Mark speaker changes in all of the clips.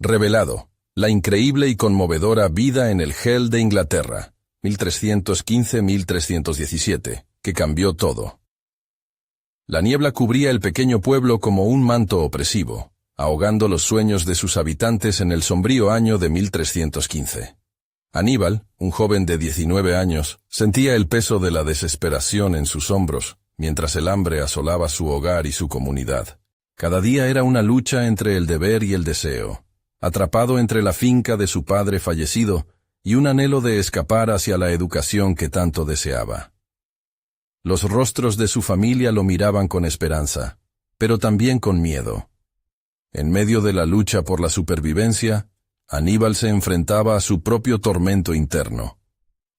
Speaker 1: Revelado. La increíble y conmovedora vida en el Hell de Inglaterra, 1315-1317, que cambió todo. La niebla cubría el pequeño pueblo como un manto opresivo, ahogando los sueños de sus habitantes en el sombrío año de 1315. Aníbal, un joven de 19 años, sentía el peso de la desesperación en sus hombros, mientras el hambre asolaba su hogar y su comunidad. Cada día era una lucha entre el deber y el deseo, atrapado entre la finca de su padre fallecido y un anhelo de escapar hacia la educación que tanto deseaba. Los rostros de su familia lo miraban con esperanza, pero también con miedo. En medio de la lucha por la supervivencia, Aníbal se enfrentaba a su propio tormento interno.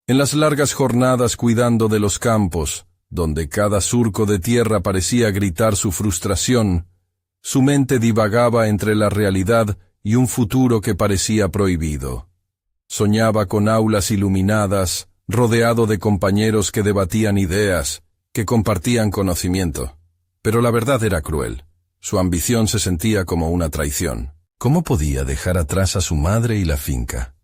Speaker 1: En las largas jornadas cuidando de los campos, donde cada surco de tierra parecía gritar su frustración, su mente divagaba entre la realidad y un futuro que parecía prohibido. Soñaba con aulas iluminadas, rodeado de compañeros que debatían ideas, que compartían conocimiento. Pero la verdad era cruel. Su ambición se sentía como una traición. ¿Cómo podía dejar atrás a su madre y la finca?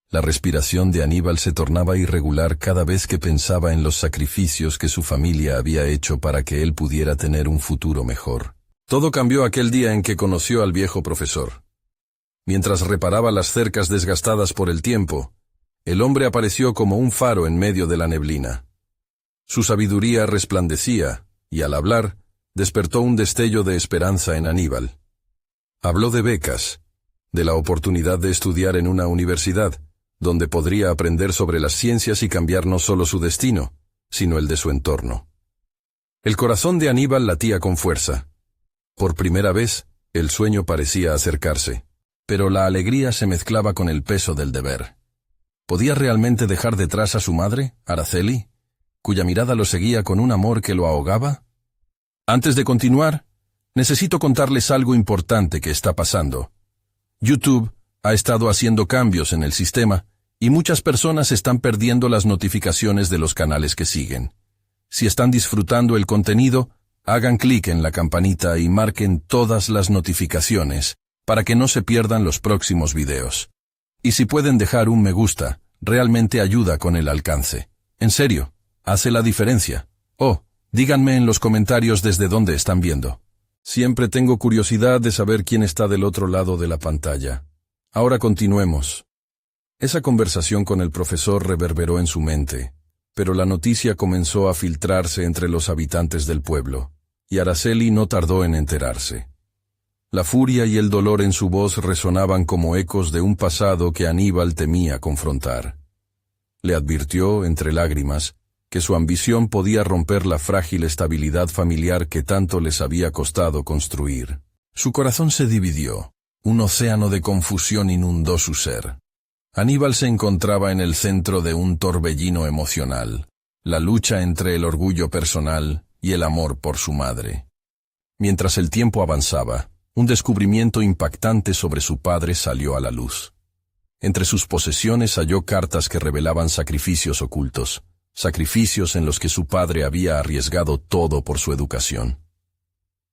Speaker 1: La respiración de Aníbal se tornaba irregular cada vez que pensaba en los sacrificios que su familia había hecho para que él pudiera tener un futuro mejor. Todo cambió aquel día en que conoció al viejo profesor. Mientras reparaba las cercas desgastadas por el tiempo, el hombre apareció como un faro en medio de la neblina. Su sabiduría resplandecía, y al hablar, despertó un destello de esperanza en Aníbal. Habló de becas, de la oportunidad de estudiar en una universidad, donde podría aprender sobre las ciencias y cambiar no solo su destino, sino el de su entorno. El corazón de Aníbal latía con fuerza. Por primera vez, el sueño parecía acercarse. Pero la alegría se mezclaba con el peso del deber. ¿Podía realmente dejar detrás a su madre, Araceli, cuya mirada lo seguía con un amor que lo ahogaba? Antes de continuar, necesito contarles algo importante que está pasando. YouTube ha estado haciendo cambios en el sistema y muchas personas están perdiendo las notificaciones de los canales que siguen. Si están disfrutando el contenido, hagan clic en la campanita y marquen todas las notificaciones, para que no se pierdan los próximos videos. Y si pueden dejar un me gusta, realmente ayuda con el alcance. En serio, hace la diferencia. Oh, díganme en los comentarios desde dónde están viendo. Siempre tengo curiosidad de saber quién está del otro lado de la pantalla. Ahora continuemos. Esa conversación con el profesor reverberó en su mente, pero la noticia comenzó a filtrarse entre los habitantes del pueblo, y Araceli no tardó en enterarse. La furia y el dolor en su voz resonaban como ecos de un pasado que Aníbal temía confrontar. Le advirtió, entre lágrimas, que su ambición podía romper la frágil estabilidad familiar que tanto les había costado construir. Su corazón se dividió. Un océano de confusión inundó su ser. Aníbal se encontraba en el centro de un torbellino emocional, la lucha entre el orgullo personal y el amor por su madre. Mientras el tiempo avanzaba, un descubrimiento impactante sobre su padre salió a la luz. Entre sus posesiones halló cartas que revelaban sacrificios ocultos, sacrificios en los que su padre había arriesgado todo por su educación.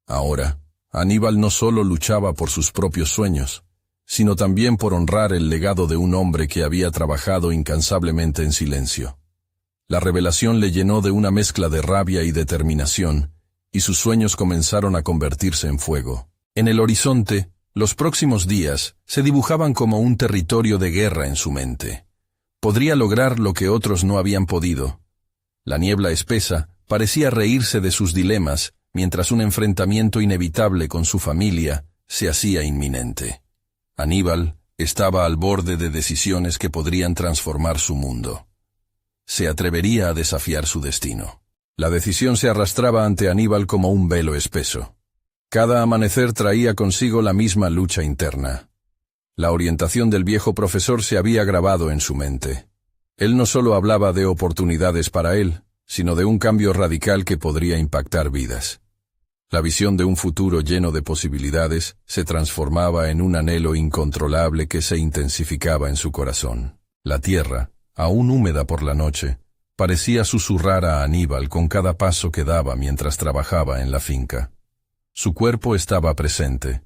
Speaker 1: Ahora, Aníbal no solo luchaba por sus propios sueños, sino también por honrar el legado de un hombre que había trabajado incansablemente en silencio. La revelación le llenó de una mezcla de rabia y determinación, y sus sueños comenzaron a convertirse en fuego. En el horizonte, los próximos días se dibujaban como un territorio de guerra en su mente. Podría lograr lo que otros no habían podido. La niebla espesa parecía reírse de sus dilemas, mientras un enfrentamiento inevitable con su familia se hacía inminente. Aníbal estaba al borde de decisiones que podrían transformar su mundo. Se atrevería a desafiar su destino. La decisión se arrastraba ante Aníbal como un velo espeso. Cada amanecer traía consigo la misma lucha interna. La orientación del viejo profesor se había grabado en su mente. Él no solo hablaba de oportunidades para él, sino de un cambio radical que podría impactar vidas. La visión de un futuro lleno de posibilidades se transformaba en un anhelo incontrolable que se intensificaba en su corazón. La tierra, aún húmeda por la noche, parecía susurrar a Aníbal con cada paso que daba mientras trabajaba en la finca. Su cuerpo estaba presente,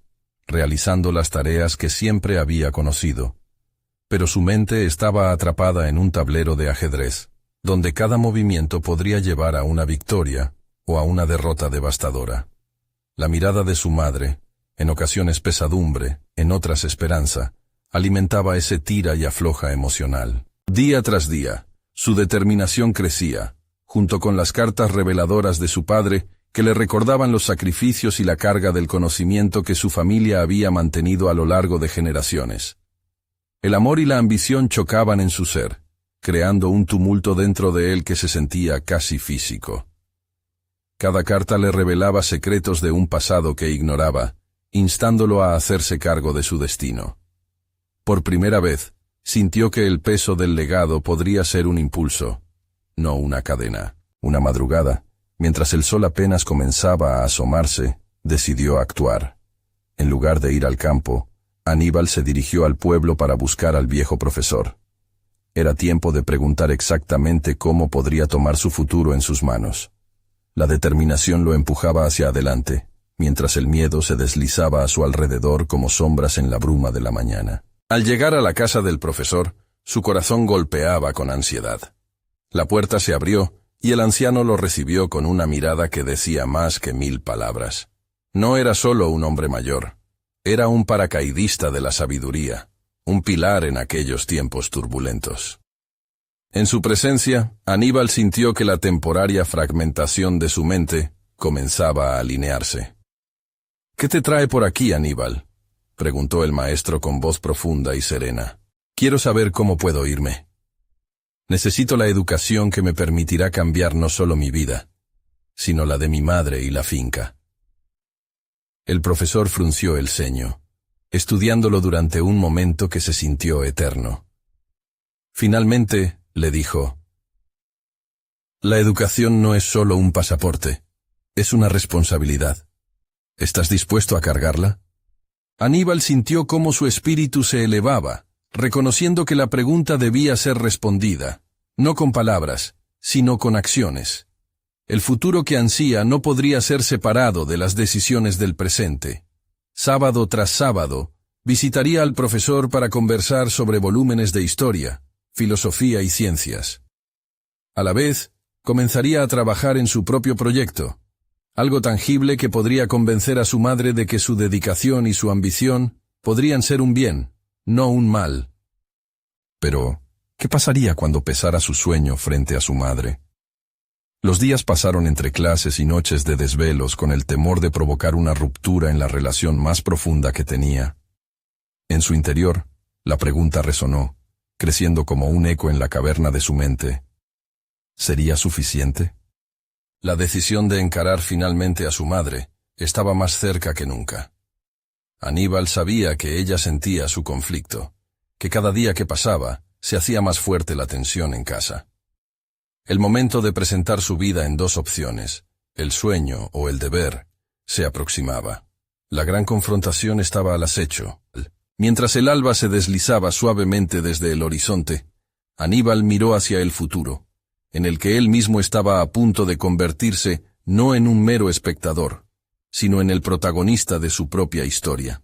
Speaker 1: realizando las tareas que siempre había conocido. Pero su mente estaba atrapada en un tablero de ajedrez, donde cada movimiento podría llevar a una victoria o a una derrota devastadora. La mirada de su madre, en ocasiones pesadumbre, en otras esperanza, alimentaba ese tira y afloja emocional. Día tras día, su determinación crecía, junto con las cartas reveladoras de su padre que le recordaban los sacrificios y la carga del conocimiento que su familia había mantenido a lo largo de generaciones. El amor y la ambición chocaban en su ser, creando un tumulto dentro de él que se sentía casi físico. Cada carta le revelaba secretos de un pasado que ignoraba, instándolo a hacerse cargo de su destino. Por primera vez, sintió que el peso del legado podría ser un impulso, no una cadena. Una madrugada, mientras el sol apenas comenzaba a asomarse, decidió actuar. En lugar de ir al campo, Aníbal se dirigió al pueblo para buscar al viejo profesor. Era tiempo de preguntar exactamente cómo podría tomar su futuro en sus manos. La determinación lo empujaba hacia adelante, mientras el miedo se deslizaba a su alrededor como sombras en la bruma de la mañana. Al llegar a la casa del profesor, su corazón golpeaba con ansiedad. La puerta se abrió y el anciano lo recibió con una mirada que decía más que 1000 palabras. No era solo un hombre mayor, era un paracaidista de la sabiduría, un pilar en aquellos tiempos turbulentos. En su presencia, Aníbal sintió que la temporaria fragmentación de su mente comenzaba a alinearse. «¿Qué te trae por aquí, Aníbal?», preguntó el maestro con voz profunda y serena. «Quiero saber cómo puedo irme. Necesito la educación que me permitirá cambiar no solo mi vida, sino la de mi madre y la finca». El profesor frunció el ceño, estudiándolo durante un momento que se sintió eterno. Finalmente, le dijo: «La educación no es solo un pasaporte, es una responsabilidad. ¿Estás dispuesto a cargarla?». Aníbal sintió cómo su espíritu se elevaba, reconociendo que la pregunta debía ser respondida, no con palabras, sino con acciones. El futuro que ansía no podría ser separado de las decisiones del presente. Sábado tras sábado, visitaría al profesor para conversar sobre volúmenes de historia, filosofía y ciencias. A la vez, comenzaría a trabajar en su propio proyecto, algo tangible que podría convencer a su madre de que su dedicación y su ambición podrían ser un bien, no un mal. Pero, ¿qué pasaría cuando pesara su sueño frente a su madre? Los días pasaron entre clases y noches de desvelos con el temor de provocar una ruptura en la relación más profunda que tenía. En su interior, la pregunta resonó, creciendo como un eco en la caverna de su mente. ¿Sería suficiente? La decisión de encarar finalmente a su madre estaba más cerca que nunca. Aníbal sabía que ella sentía su conflicto, que cada día que pasaba se hacía más fuerte la tensión en casa. El momento de presentar su vida en dos opciones, el sueño o el deber, se aproximaba. La gran confrontación estaba al acecho. Mientras el alba se deslizaba suavemente desde el horizonte, Aníbal miró hacia el futuro, en el que él mismo estaba a punto de convertirse no en un mero espectador, sino en el protagonista de su propia historia.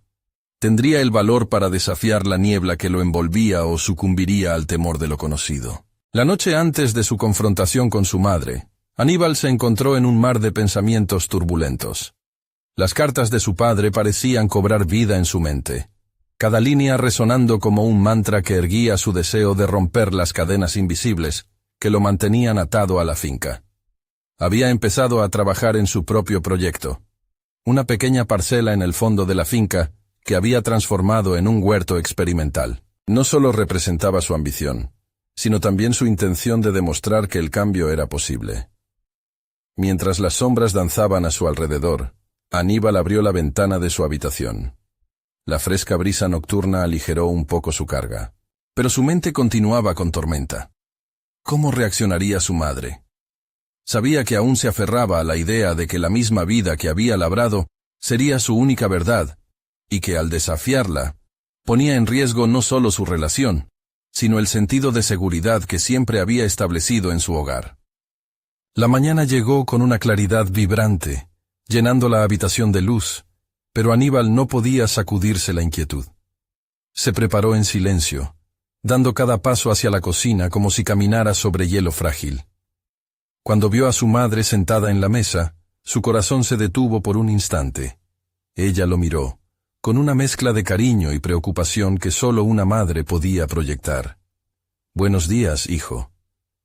Speaker 1: ¿Tendría el valor para desafiar la niebla que lo envolvía o sucumbiría al temor de lo conocido? La noche antes de su confrontación con su madre, Aníbal se encontró en un mar de pensamientos turbulentos. Las cartas de su padre parecían cobrar vida en su mente, cada línea resonando como un mantra que erguía su deseo de romper las cadenas invisibles que lo mantenían atado a la finca. Había empezado a trabajar en su propio proyecto, una pequeña parcela en el fondo de la finca que había transformado en un huerto experimental. No solo representaba su ambición, sino también su intención de demostrar que el cambio era posible. Mientras las sombras danzaban a su alrededor, Aníbal abrió la ventana de su habitación. La fresca brisa nocturna aligeró un poco su carga, pero su mente continuaba con tormenta. ¿Cómo reaccionaría su madre? Sabía que aún se aferraba a la idea de que la misma vida que había labrado sería su única verdad, y que al desafiarla, ponía en riesgo no solo su relación, sino el sentido de seguridad que siempre había establecido en su hogar. La mañana llegó con una claridad vibrante, llenando la habitación de luz, Pero Aníbal no podía sacudirse la inquietud. Se preparó en silencio, dando cada paso hacia la cocina como si caminara sobre hielo frágil. Cuando vio a su madre sentada en la mesa, su corazón se detuvo por un instante. Ella lo miró, con una mezcla de cariño y preocupación que solo una madre podía proyectar. «Buenos días, hijo»,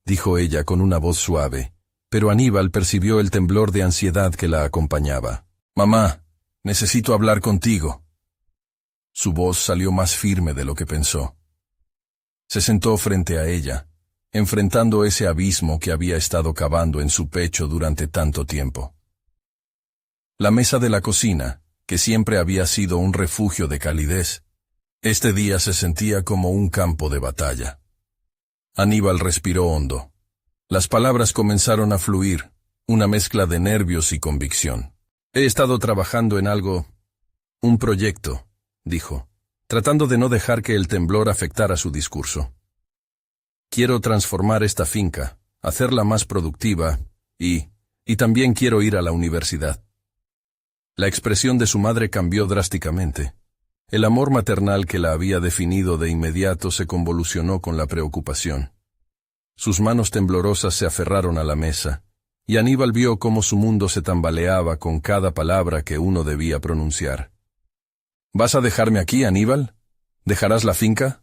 Speaker 1: dijo ella con una voz suave, pero Aníbal percibió el temblor de ansiedad que la acompañaba. «Mamá, necesito hablar contigo». Su voz salió más firme de lo que pensó. Se sentó frente a ella, enfrentando ese abismo que había estado cavando en su pecho durante tanto tiempo. La mesa de la cocina, que siempre había sido un refugio de calidez, este día se sentía como un campo de batalla. Aníbal respiró hondo. Las palabras comenzaron a fluir, una mezcla de nervios y convicción. «He estado trabajando en algo, un proyecto», dijo, tratando de no dejar que el temblor afectara su discurso. «Quiero transformar esta finca, hacerla más productiva, y también quiero ir a la universidad». La expresión de su madre cambió drásticamente. El amor maternal que la había definido de inmediato se convolucionó con la preocupación. Sus manos temblorosas se aferraron a la mesa, y Aníbal vio cómo su mundo se tambaleaba con cada palabra que uno debía pronunciar. «¿Vas a dejarme aquí, Aníbal? ¿Dejarás la finca?»,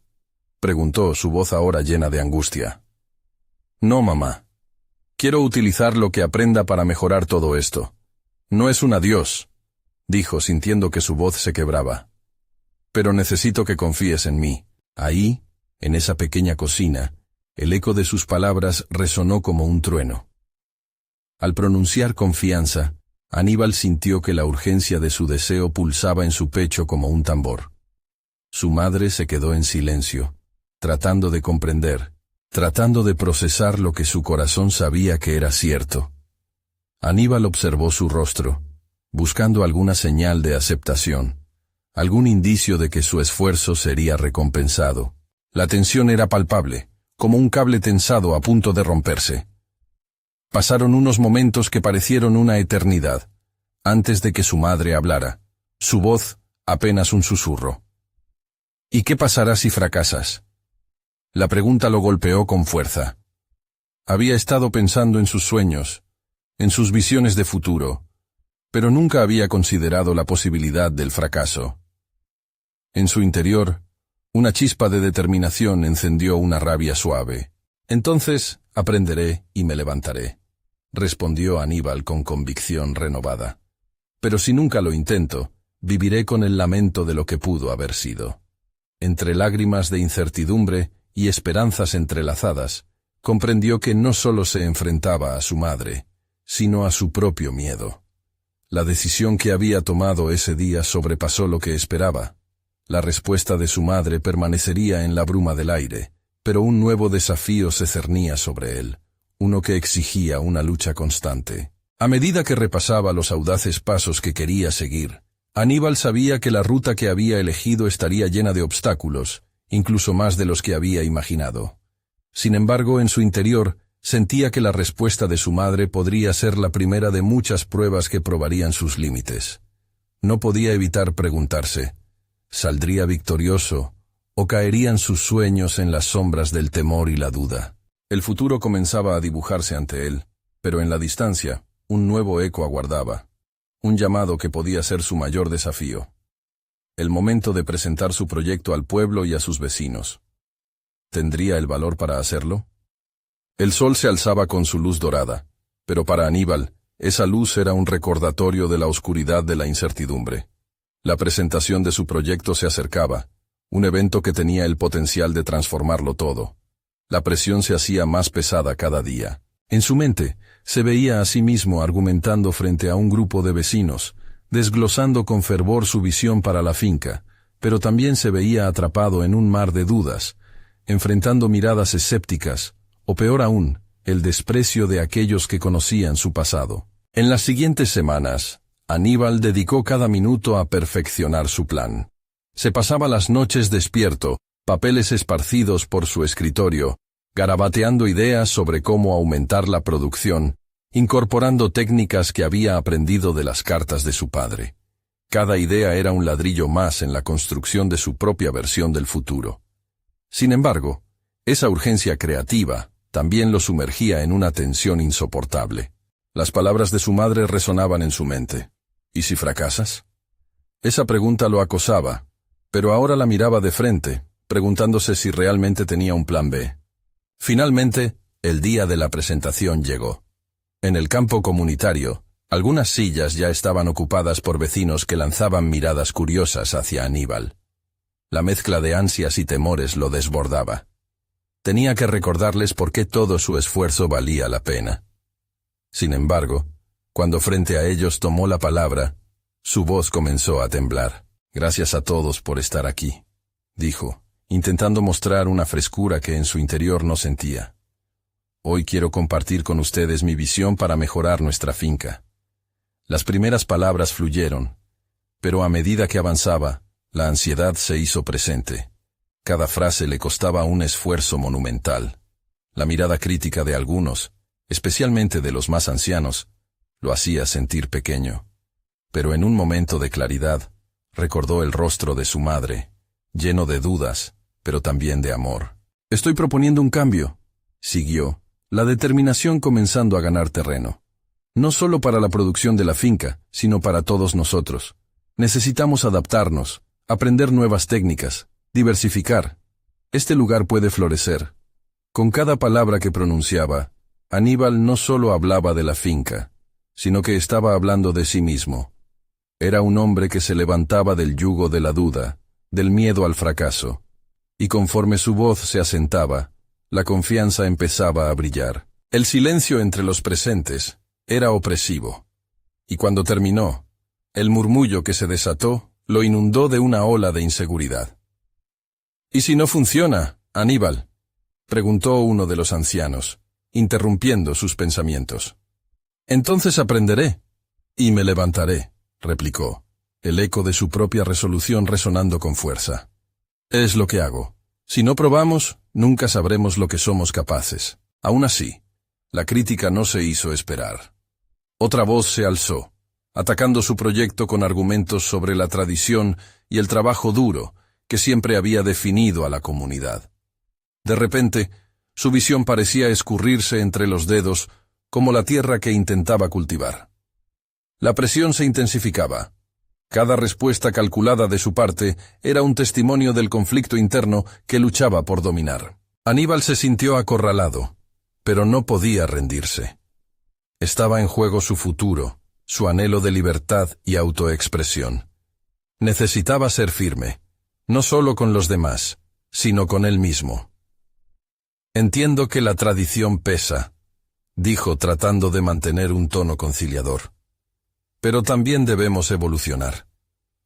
Speaker 1: preguntó, su voz ahora llena de angustia. «No, mamá. Quiero utilizar lo que aprenda para mejorar todo esto. No es un adiós», dijo, sintiendo que su voz se quebraba. «Pero necesito que confíes en mí». Ahí, en esa pequeña cocina, el eco de sus palabras resonó como un trueno. Al pronunciar confianza, Aníbal sintió que la urgencia de su deseo pulsaba en su pecho como un tambor. Su madre se quedó en silencio, tratando de comprender, tratando de procesar lo que su corazón sabía que era cierto. Aníbal observó su rostro, buscando alguna señal de aceptación, algún indicio de que su esfuerzo sería recompensado. La tensión era palpable, como un cable tensado a punto de romperse. Pasaron unos momentos que parecieron una eternidad, antes de que su madre hablara, su voz apenas un susurro. «¿Y qué pasará si fracasas?». La pregunta lo golpeó con fuerza. Había estado pensando en sus sueños, en sus visiones de futuro, pero nunca había considerado la posibilidad del fracaso. En su interior, una chispa de determinación encendió una rabia suave. «Entonces aprenderé y me levantaré», respondió Aníbal con convicción renovada. «Pero si nunca lo intento, viviré con el lamento de lo que pudo haber sido». Entre lágrimas de incertidumbre y esperanzas entrelazadas, comprendió que no solo se enfrentaba a su madre, sino a su propio miedo. La decisión que había tomado ese día sobrepasó lo que esperaba. La respuesta de su madre permanecería en la bruma del aire, pero un nuevo desafío se cernía sobre él, uno que exigía una lucha constante. A medida que repasaba los audaces pasos que quería seguir, Aníbal sabía que la ruta que había elegido estaría llena de obstáculos, incluso más de los que había imaginado. Sin embargo, en su interior, sentía que la respuesta de su madre podría ser la primera de muchas pruebas que probarían sus límites. No podía evitar preguntarse, ¿saldría victorioso o caerían sus sueños en las sombras del temor y la duda? El futuro comenzaba a dibujarse ante él, pero en la distancia, un nuevo eco aguardaba. Un llamado que podía ser su mayor desafío. El momento de presentar su proyecto al pueblo y a sus vecinos. ¿Tendría el valor para hacerlo? El sol se alzaba con su luz dorada, pero para Aníbal, esa luz era un recordatorio de la oscuridad de la incertidumbre. La presentación de su proyecto se acercaba, un evento que tenía el potencial de transformarlo todo. La presión se hacía más pesada cada día. En su mente, se veía a sí mismo argumentando frente a un grupo de vecinos, desglosando con fervor su visión para la finca, pero también se veía atrapado en un mar de dudas, enfrentando miradas escépticas, o peor aún, el desprecio de aquellos que conocían su pasado. En las siguientes semanas, Aníbal dedicó cada minuto a perfeccionar su plan. Se pasaba las noches despierto, papeles esparcidos por su escritorio, garabateando ideas sobre cómo aumentar la producción, incorporando técnicas que había aprendido de las cartas de su padre. Cada idea era un ladrillo más en la construcción de su propia versión del futuro. Sin embargo, esa urgencia creativa también lo sumergía en una tensión insoportable. Las palabras de su madre resonaban en su mente. ¿Y si fracasas? Esa pregunta lo acosaba, pero ahora la miraba de frente, preguntándose si realmente tenía un plan B. Finalmente, el día de la presentación llegó. En el campo comunitario, algunas sillas ya estaban ocupadas por vecinos que lanzaban miradas curiosas hacia Aníbal. La mezcla de ansias y temores lo desbordaba. Tenía que recordarles por qué todo su esfuerzo valía la pena. Sin embargo, cuando frente a ellos tomó la palabra, su voz comenzó a temblar. «Gracias a todos por estar aquí», dijo, intentando mostrar una frescura que en su interior no sentía. «Hoy quiero compartir con ustedes mi visión para mejorar nuestra finca». Las primeras palabras fluyeron, pero a medida que avanzaba, la ansiedad se hizo presente. Cada frase le costaba un esfuerzo monumental. La mirada crítica de algunos, especialmente de los más ancianos, lo hacía sentir pequeño. Pero en un momento de claridad, recordó el rostro de su madre, lleno de dudas, pero también de amor. «Estoy proponiendo un cambio», siguió, la determinación comenzando a ganar terreno. «No solo para la producción de la finca, sino para todos nosotros. Necesitamos adaptarnos, aprender nuevas técnicas, diversificar. Este lugar puede florecer». Con cada palabra que pronunciaba, Aníbal no solo hablaba de la finca, sino que estaba hablando de sí mismo. Era un hombre que se levantaba del yugo de la duda, del miedo al fracaso, y conforme su voz se asentaba, la confianza empezaba a brillar. El silencio entre los presentes era opresivo, y cuando terminó, el murmullo que se desató lo inundó de una ola de inseguridad. «¿Y si no funciona, Aníbal?», preguntó uno de los ancianos, interrumpiendo sus pensamientos. «Entonces aprenderé, y me levantaré», replicó, el eco de su propia resolución resonando con fuerza. «Es lo que hago. Si no probamos, nunca sabremos lo que somos capaces». Aún así, la crítica no se hizo esperar. Otra voz se alzó, atacando su proyecto con argumentos sobre la tradición y el trabajo duro que siempre había definido a la comunidad. De repente, su visión parecía escurrirse entre los dedos como la tierra que intentaba cultivar. La presión se intensificaba. Cada respuesta calculada de su parte era un testimonio del conflicto interno que luchaba por dominar. Aníbal se sintió acorralado, pero no podía rendirse. Estaba en juego su futuro, su anhelo de libertad y autoexpresión. Necesitaba ser firme, no solo con los demás, sino con él mismo. «Entiendo que la tradición pesa», dijo tratando de mantener un tono conciliador. «Pero también debemos evolucionar.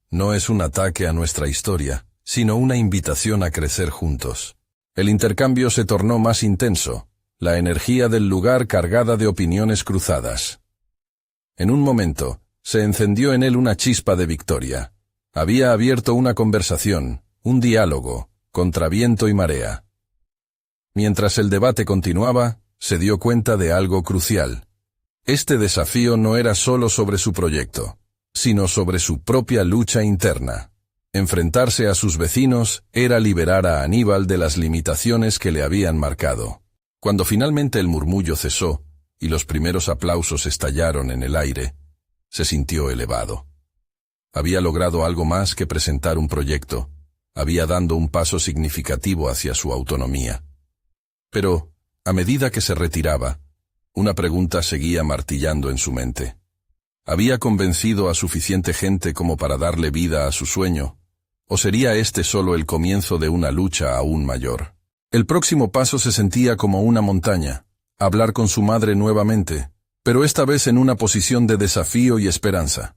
Speaker 1: No es un ataque a nuestra historia, sino una invitación a crecer juntos». El intercambio se tornó más intenso, la energía del lugar cargada de opiniones cruzadas. En un momento, se encendió en él una chispa de victoria. Había abierto una conversación, un diálogo, contra viento y marea. Mientras el debate continuaba, se dio cuenta de algo crucial. Este desafío no era solo sobre su proyecto, sino sobre su propia lucha interna. Enfrentarse a sus vecinos era liberar a Aníbal de las limitaciones que le habían marcado. Cuando finalmente el murmullo cesó y los primeros aplausos estallaron en el aire, se sintió elevado. Había logrado algo más que presentar un proyecto, había dado un paso significativo hacia su autonomía. Pero, a medida que se retiraba, una pregunta seguía martillando en su mente. ¿Había convencido a suficiente gente como para darle vida a su sueño? ¿O sería este solo el comienzo de una lucha aún mayor? El próximo paso se sentía como una montaña, hablar con su madre nuevamente, pero esta vez en una posición de desafío y esperanza.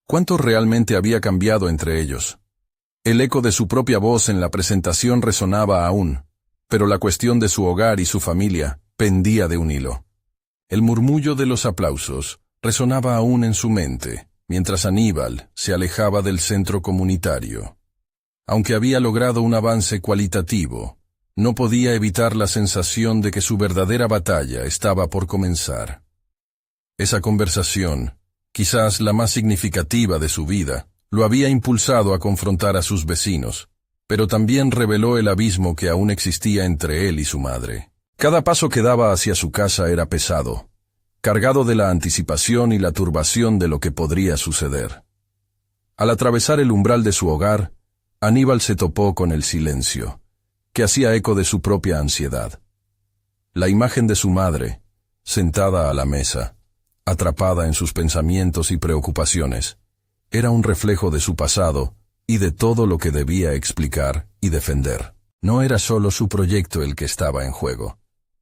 Speaker 1: ¿Cuánto realmente había cambiado entre ellos? El eco de su propia voz en la presentación resonaba aún, pero la cuestión de su hogar y su familia pendía de un hilo. El murmullo de los aplausos resonaba aún en su mente, mientras Aníbal se alejaba del centro comunitario. Aunque había logrado un avance cualitativo, no podía evitar la sensación de que su verdadera batalla estaba por comenzar. Esa conversación, quizás la más significativa de su vida, Lo había impulsado a confrontar a sus vecinos, pero también reveló el abismo que aún existía entre él y su madre. Cada paso que daba hacia su casa era pesado, cargado de la anticipación y la turbación de lo que podría suceder. Al atravesar el umbral de su hogar, Aníbal se topó con el silencio, que hacía eco de su propia ansiedad. La imagen de su madre, sentada a la mesa, atrapada en sus pensamientos y preocupaciones, era un reflejo de su pasado y de todo lo que debía explicar y defender. No era solo su proyecto el que estaba en juego.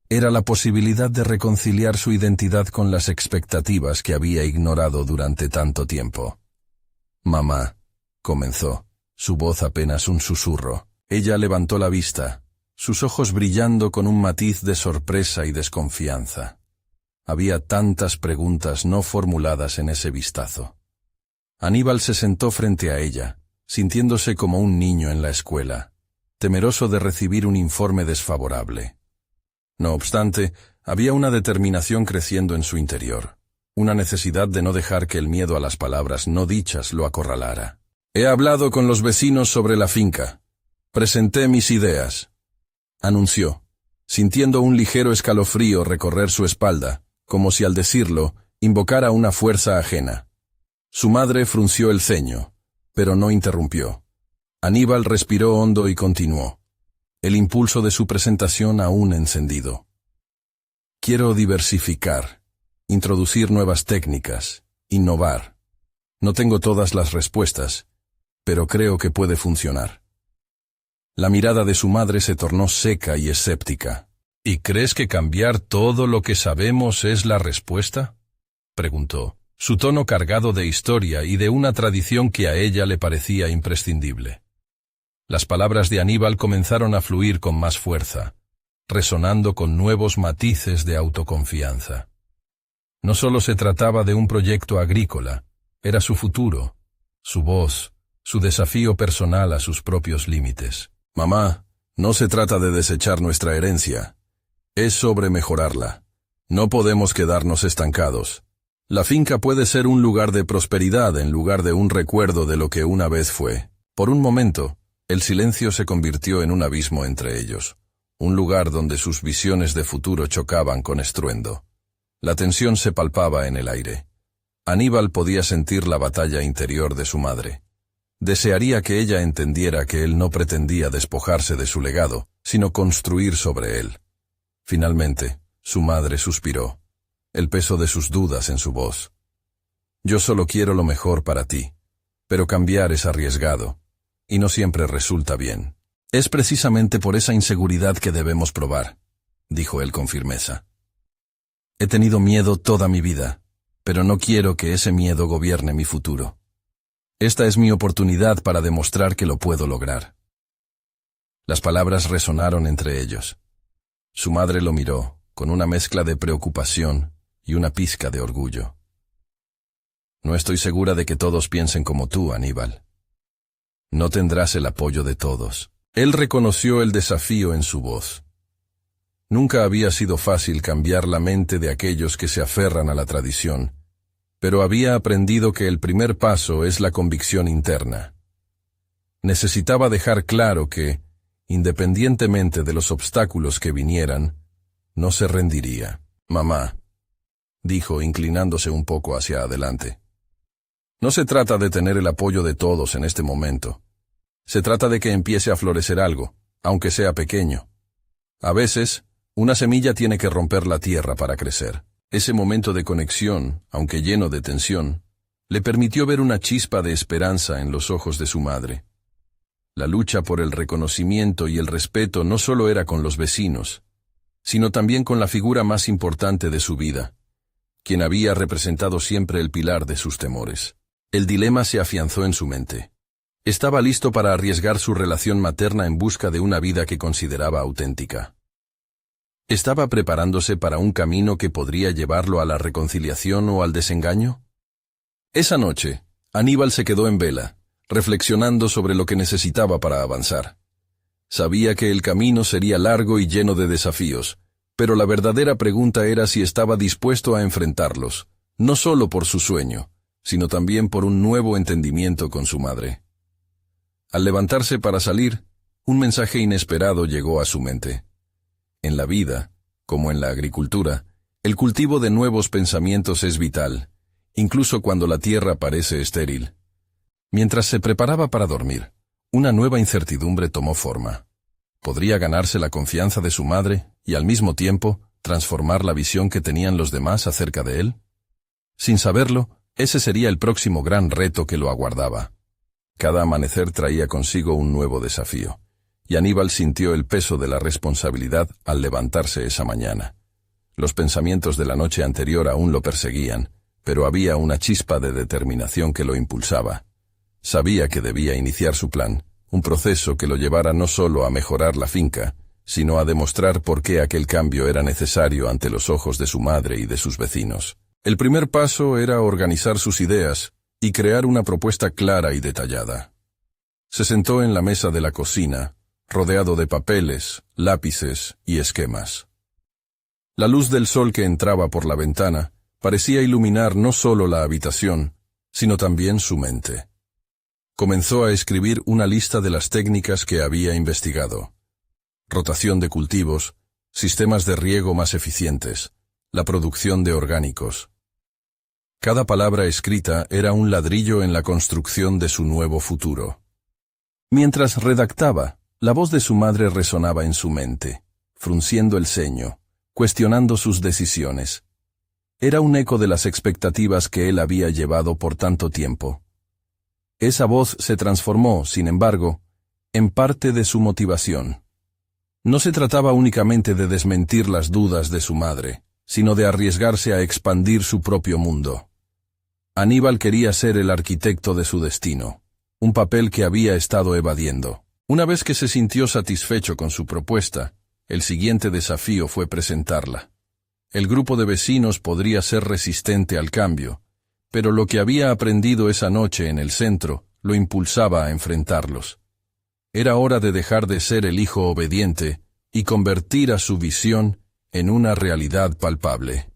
Speaker 1: Era la posibilidad de reconciliar su identidad con las expectativas que había ignorado durante tanto tiempo. «Mamá», comenzó, su voz apenas un susurro. Ella levantó la vista, sus ojos brillando con un matiz de sorpresa y desconfianza. Había tantas preguntas no formuladas en ese vistazo. Aníbal se sentó frente a ella, sintiéndose como un niño en la escuela, temeroso de recibir un informe desfavorable. No obstante, había una determinación creciendo en su interior, una necesidad de no dejar que el miedo a las palabras no dichas lo acorralara. «He hablado con los vecinos sobre la finca. Presenté mis ideas», anunció, sintiendo un ligero escalofrío recorrer su espalda, como si al decirlo, invocara una fuerza ajena. Su madre frunció el ceño, pero no interrumpió. Aníbal respiró hondo y continuó, el impulso de su presentación aún encendido. «Quiero diversificar, introducir nuevas técnicas, innovar. No tengo todas las respuestas, pero creo que puede funcionar». La mirada de su madre se tornó seca y escéptica. «¿Y crees que cambiar todo lo que sabemos es la respuesta?», preguntó, su tono cargado de historia y de una tradición que a ella le parecía imprescindible. Las palabras de Aníbal comenzaron a fluir con más fuerza, resonando con nuevos matices de autoconfianza. No solo se trataba de un proyecto agrícola, era su futuro, su voz, su desafío personal a sus propios límites. «Mamá, no se trata de desechar nuestra herencia, es sobre mejorarla. No podemos quedarnos estancados. La finca puede ser un lugar de prosperidad en lugar de un recuerdo de lo que una vez fue». Por un momento, el silencio se convirtió en un abismo entre ellos, un lugar donde sus visiones de futuro chocaban con estruendo. La tensión se palpaba en el aire. Aníbal podía sentir la batalla interior de su madre. Desearía que ella entendiera que él no pretendía despojarse de su legado, sino construir sobre él. Finalmente, su madre suspiró, el peso de sus dudas en su voz. «Yo solo quiero lo mejor para ti, pero cambiar es arriesgado, y no siempre resulta bien. Es precisamente por esa inseguridad que debemos probar», dijo él con firmeza. «He tenido miedo toda mi vida, pero no quiero que ese miedo gobierne mi futuro. Esta es mi oportunidad para demostrar que lo puedo lograr». Las palabras resonaron entre ellos. Su madre lo miró, con una mezcla de preocupación y una pizca de orgullo. «No estoy segura de que todos piensen como tú, Aníbal. No tendrás el apoyo de todos». Él reconoció el desafío en su voz. Nunca había sido fácil cambiar la mente de aquellos que se aferran a la tradición, pero había aprendido que el primer paso es la convicción interna. Necesitaba dejar claro que, independientemente de los obstáculos que vinieran, no se rendiría. «Mamá», dijo inclinándose un poco hacia adelante, «no se trata de tener el apoyo de todos en este momento. Se trata de que empiece a florecer algo, aunque sea pequeño. A veces, una semilla tiene que romper la tierra para crecer». Ese momento de conexión, aunque lleno de tensión, le permitió ver una chispa de esperanza en los ojos de su madre. La lucha por el reconocimiento y el respeto no solo era con los vecinos, sino también con la figura más importante de su vida, quien había representado siempre el pilar de sus temores. El dilema se afianzó en su mente. Estaba listo para arriesgar su relación materna en busca de una vida que consideraba auténtica. ¿Estaba preparándose para un camino que podría llevarlo a la reconciliación o al desengaño? Esa noche, Aníbal se quedó en vela, reflexionando sobre lo que necesitaba para avanzar. Sabía que el camino sería largo y lleno de desafíos, pero la verdadera pregunta era si estaba dispuesto a enfrentarlos, no solo por su sueño, sino también por un nuevo entendimiento con su madre. Al levantarse para salir, un mensaje inesperado llegó a su mente. En la vida, como en la agricultura, el cultivo de nuevos pensamientos es vital, incluso cuando la tierra parece estéril. Mientras se preparaba para dormir, una nueva incertidumbre tomó forma. ¿Podría ganarse la confianza de su madre y, al mismo tiempo, transformar la visión que tenían los demás acerca de él? Sin saberlo, ese sería el próximo gran reto que lo aguardaba. Cada amanecer traía consigo un nuevo desafío, y Aníbal sintió el peso de la responsabilidad al levantarse esa mañana. Los pensamientos de la noche anterior aún lo perseguían, pero había una chispa de determinación que lo impulsaba. Sabía que debía iniciar su plan, un proceso que lo llevara no solo a mejorar la finca, sino a demostrar por qué aquel cambio era necesario ante los ojos de su madre y de sus vecinos. El primer paso era organizar sus ideas y crear una propuesta clara y detallada. Se sentó en la mesa de la cocina, rodeado de papeles, lápices y esquemas. La luz del sol que entraba por la ventana parecía iluminar no solo la habitación, sino también su mente. Comenzó a escribir una lista de las técnicas que había investigado. Rotación de cultivos, sistemas de riego más eficientes, la producción de orgánicos. Cada palabra escrita era un ladrillo en la construcción de su nuevo futuro. Mientras redactaba, la voz de su madre resonaba en su mente, frunciendo el ceño, cuestionando sus decisiones. Era un eco de las expectativas que él había llevado por tanto tiempo. Esa voz se transformó, sin embargo, en parte de su motivación. No se trataba únicamente de desmentir las dudas de su madre, sino de arriesgarse a expandir su propio mundo. Aníbal quería ser el arquitecto de su destino, un papel que había estado evadiendo. Una vez que se sintió satisfecho con su propuesta, el siguiente desafío fue presentarla. El grupo de vecinos podría ser resistente al cambio, pero lo que había aprendido esa noche en el centro lo impulsaba a enfrentarlos. Era hora de dejar de ser el hijo obediente y convertir a su visión en una realidad palpable.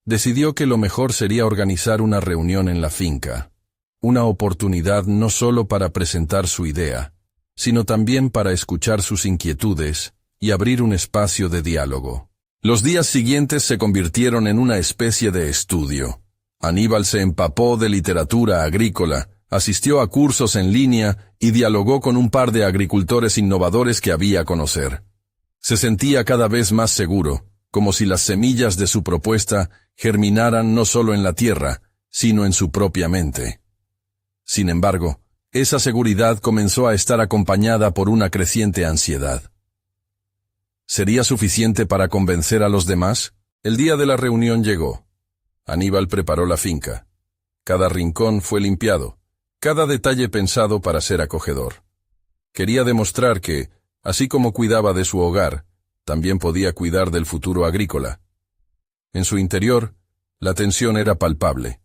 Speaker 1: Decidió que lo mejor sería organizar una reunión en la finca, una oportunidad no solo para presentar su idea, sino también para escuchar sus inquietudes y abrir un espacio de diálogo. Los días siguientes se convirtieron en una especie de estudio. Aníbal se empapó de literatura agrícola, asistió a cursos en línea y dialogó con un par de agricultores innovadores que había a conocer. Se sentía cada vez más seguro, como si las semillas de su propuesta germinaran no solo en la tierra, sino en su propia mente. Sin embargo, esa seguridad comenzó a estar acompañada por una creciente ansiedad. ¿Sería suficiente para convencer a los demás? El día de la reunión llegó. Aníbal preparó la finca. Cada rincón fue limpiado, cada detalle pensado para ser acogedor. Quería demostrar que, así como cuidaba de su hogar, también podía cuidar del futuro agrícola. En su interior, la tensión era palpable.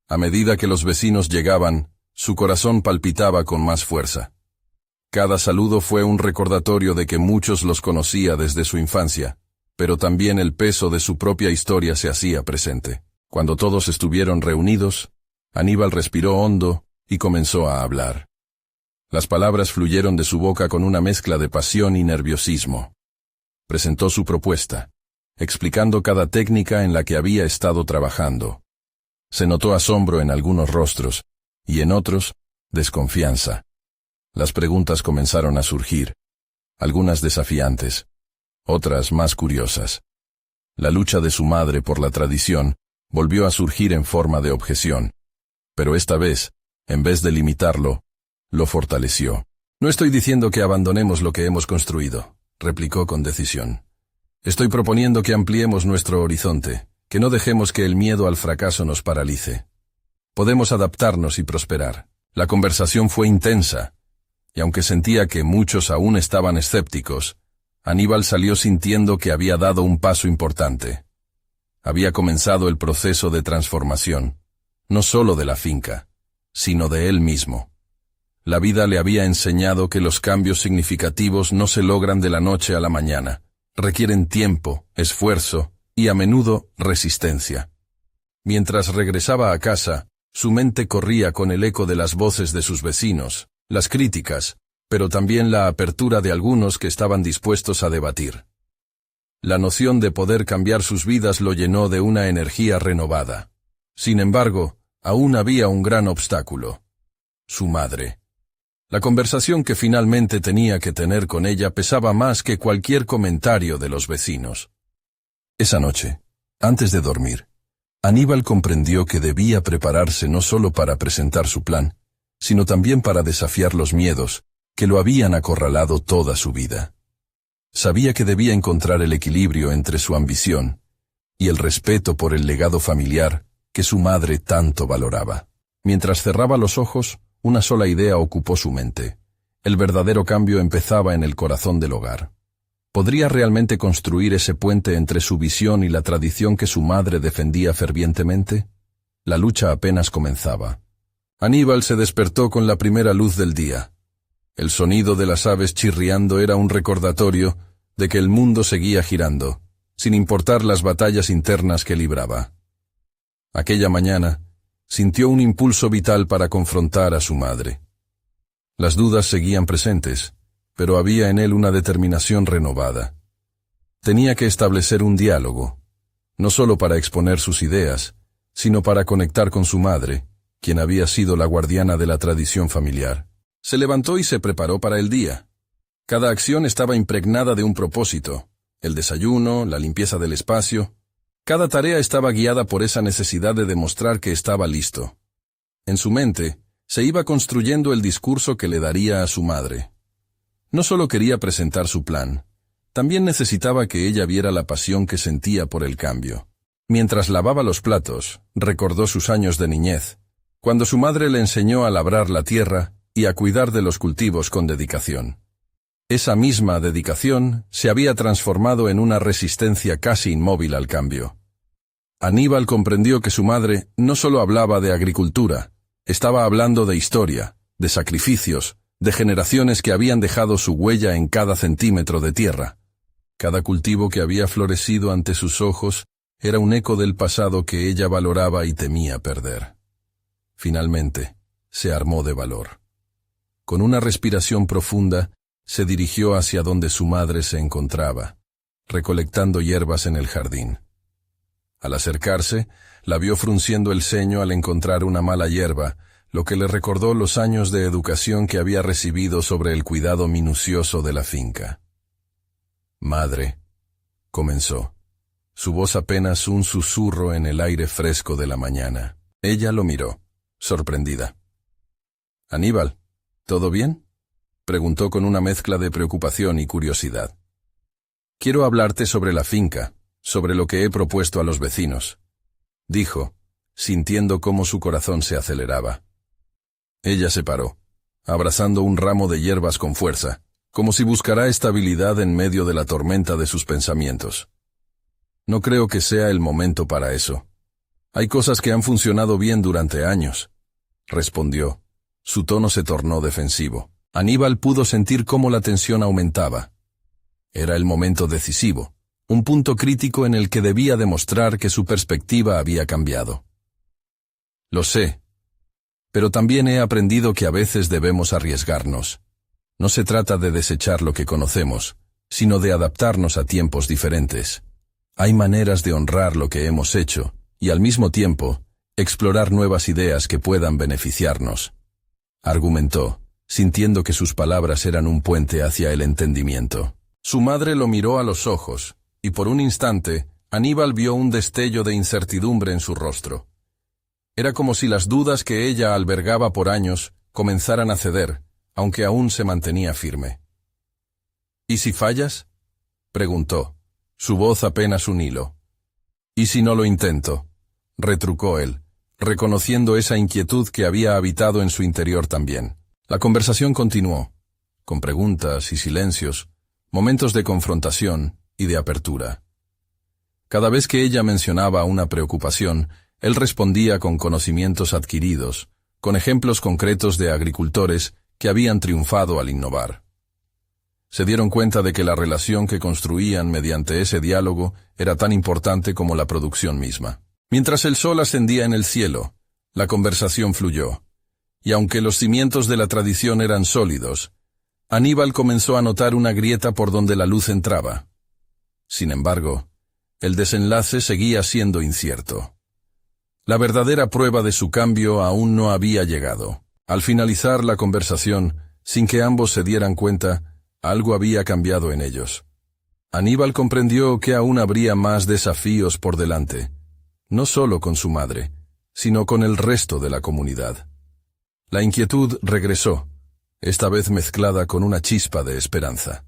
Speaker 1: A medida que los vecinos llegaban, su corazón palpitaba con más fuerza. Cada saludo fue un recordatorio de que muchos los conocía desde su infancia, pero también el peso de su propia historia se hacía presente. Cuando todos estuvieron reunidos, Aníbal respiró hondo y comenzó a hablar. Las palabras fluyeron de su boca con una mezcla de pasión y nerviosismo. Presentó su propuesta, explicando cada técnica en la que había estado trabajando. Se notó asombro en algunos rostros, y en otros, desconfianza. Las preguntas comenzaron a surgir, algunas desafiantes, otras más curiosas. La lucha de su madre por la tradición volvió a surgir en forma de objeción, pero esta vez, en vez de limitarlo, lo fortaleció. «No estoy diciendo que abandonemos lo que hemos construido», replicó con decisión. «Estoy proponiendo que ampliemos nuestro horizonte, que no dejemos que el miedo al fracaso nos paralice. Podemos adaptarnos y prosperar». La conversación fue intensa, y aunque sentía que muchos aún estaban escépticos, Aníbal salió sintiendo que había dado un paso importante. Había comenzado el proceso de transformación, no solo de la finca, sino de él mismo. La vida le había enseñado que los cambios significativos no se logran de la noche a la mañana, requieren tiempo, esfuerzo y a menudo resistencia. Mientras regresaba a casa, Su mente corría con el eco de las voces de sus vecinos, las críticas, pero también la apertura de algunos que estaban dispuestos a debatir. La noción de poder cambiar sus vidas lo llenó de una energía renovada. Sin embargo, aún había un gran obstáculo: su madre. La conversación que finalmente tenía que tener con ella pesaba más que cualquier comentario de los vecinos. Esa noche, antes de dormir, Aníbal comprendió que debía prepararse no solo para presentar su plan, sino también para desafiar los miedos que lo habían acorralado toda su vida. Sabía que debía encontrar el equilibrio entre su ambición y el respeto por el legado familiar que su madre tanto valoraba. Mientras cerraba los ojos, una sola idea ocupó su mente. El verdadero cambio empezaba en el corazón del hogar. ¿Podría realmente construir ese puente entre su visión y la tradición que su madre defendía fervientemente? La lucha apenas comenzaba. Aníbal se despertó con la primera luz del día. El sonido de las aves chirriando era un recordatorio de que el mundo seguía girando, sin importar las batallas internas que libraba. Aquella mañana, sintió un impulso vital para confrontar a su madre. Las dudas seguían presentes, pero había en él una determinación renovada. Tenía que establecer un diálogo, no solo para exponer sus ideas, sino para conectar con su madre, quien había sido la guardiana de la tradición familiar. Se levantó y se preparó para el día. Cada acción estaba impregnada de un propósito: el desayuno, la limpieza del espacio. Cada tarea estaba guiada por esa necesidad de demostrar que estaba listo. En su mente, se iba construyendo el discurso que le daría a su madre. No solo quería presentar su plan, también necesitaba que ella viera la pasión que sentía por el cambio. Mientras lavaba los platos, recordó sus años de niñez, cuando su madre le enseñó a labrar la tierra y a cuidar de los cultivos con dedicación. Esa misma dedicación se había transformado en una resistencia casi inmóvil al cambio. Aníbal comprendió que su madre no solo hablaba de agricultura, estaba hablando de historia, de sacrificios, de generaciones que habían dejado su huella en cada centímetro de tierra. Cada cultivo que había florecido ante sus ojos era un eco del pasado que ella valoraba y temía perder. Finalmente, se armó de valor. Con una respiración profunda, se dirigió hacia donde su madre se encontraba, recolectando hierbas en el jardín. Al acercarse, la vio frunciendo el ceño al encontrar una mala hierba, lo que le recordó los años de educación que había recibido sobre el cuidado minucioso de la finca. «Madre», comenzó, su voz apenas un susurro en el aire fresco de la mañana. Ella lo miró, sorprendida. «Aníbal, ¿todo bien?», preguntó con una mezcla de preocupación y curiosidad. «Quiero hablarte sobre la finca, sobre lo que he propuesto a los vecinos», dijo, sintiendo cómo su corazón se aceleraba. Ella se paró, abrazando un ramo de hierbas con fuerza, como si buscara estabilidad en medio de la tormenta de sus pensamientos. «No creo que sea el momento para eso. Hay cosas que han funcionado bien durante años», respondió. Su tono se tornó defensivo. Aníbal pudo sentir cómo la tensión aumentaba. Era el momento decisivo, un punto crítico en el que debía demostrar que su perspectiva había cambiado. «Lo sé, pero también he aprendido que a veces debemos arriesgarnos. No se trata de desechar lo que conocemos, sino de adaptarnos a tiempos diferentes. Hay maneras de honrar lo que hemos hecho y al mismo tiempo explorar nuevas ideas que puedan beneficiarnos», argumentó, sintiendo que sus palabras eran un puente hacia el entendimiento. Su madre lo miró a los ojos, y por un instante, Aníbal vio un destello de incertidumbre en su rostro. Era como si las dudas que ella albergaba por años comenzaran a ceder, aunque aún se mantenía firme. «¿Y si fallas?», preguntó, su voz apenas un hilo. «¿Y si no lo intento?», retrucó él, reconociendo esa inquietud que había habitado en su interior también. La conversación continuó, con preguntas y silencios, momentos de confrontación y de apertura. Cada vez que ella mencionaba una preocupación, él respondía con conocimientos adquiridos, con ejemplos concretos de agricultores que habían triunfado al innovar. Se dieron cuenta de que la relación que construían mediante ese diálogo era tan importante como la producción misma. Mientras el sol ascendía en el cielo, La conversación fluyó, y aunque los cimientos de la tradición eran sólidos, Aníbal comenzó a notar una grieta por donde la luz entraba. Sin embargo, el desenlace seguía siendo incierto. La verdadera prueba de su cambio aún no había llegado. Al finalizar la conversación, sin que ambos se dieran cuenta, algo había cambiado en ellos. Aníbal comprendió que aún habría más desafíos por delante, no solo con su madre, sino con el resto de la comunidad. La inquietud regresó, esta vez mezclada con una chispa de esperanza.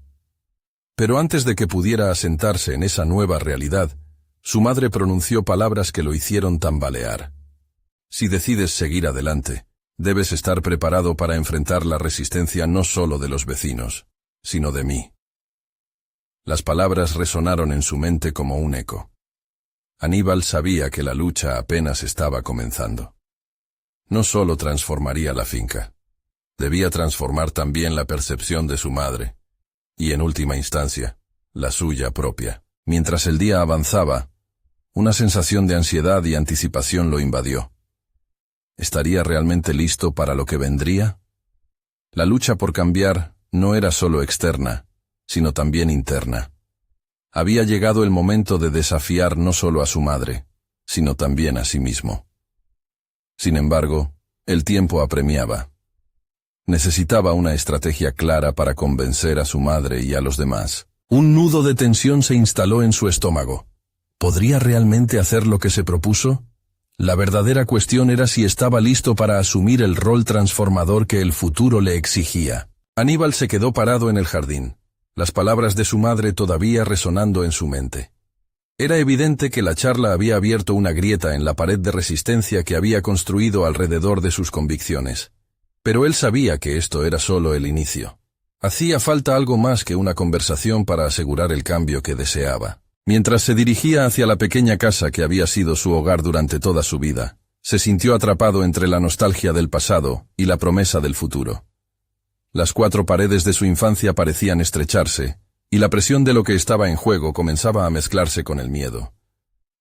Speaker 1: Pero antes de que pudiera asentarse en esa nueva realidad, su madre pronunció palabras que lo hicieron tambalear. Si decides seguir adelante, debes estar preparado para enfrentar la resistencia no solo de los vecinos, sino de mí. Las palabras resonaron en su mente como un eco. Aníbal sabía que la lucha apenas estaba comenzando. No solo transformaría la finca, debía transformar también la percepción de su madre, y en última instancia, la suya propia. Mientras el día avanzaba, una sensación de ansiedad y anticipación lo invadió. ¿Estaría realmente listo para lo que vendría? La lucha por cambiar no era solo externa, sino también interna. Había llegado el momento de desafiar no solo a su madre, sino también a sí mismo. Sin embargo, el tiempo apremiaba. Necesitaba una estrategia clara para convencer a su madre y a los demás. Un nudo de tensión se instaló en su estómago. ¿Podría realmente hacer lo que se propuso? La verdadera cuestión era si estaba listo para asumir el rol transformador que el futuro le exigía. Aníbal se quedó parado en el jardín, las palabras de su madre todavía resonando en su mente. Era evidente que la charla había abierto una grieta en la pared de resistencia que había construido alrededor de sus convicciones. Pero él sabía que esto era solo el inicio. Hacía falta algo más que una conversación para asegurar el cambio que deseaba. Mientras se dirigía hacia la pequeña casa que había sido su hogar durante toda su vida, se sintió atrapado entre la nostalgia del pasado y la promesa del futuro. Las 4 paredes de su infancia parecían estrecharse, y la presión de lo que estaba en juego comenzaba a mezclarse con el miedo.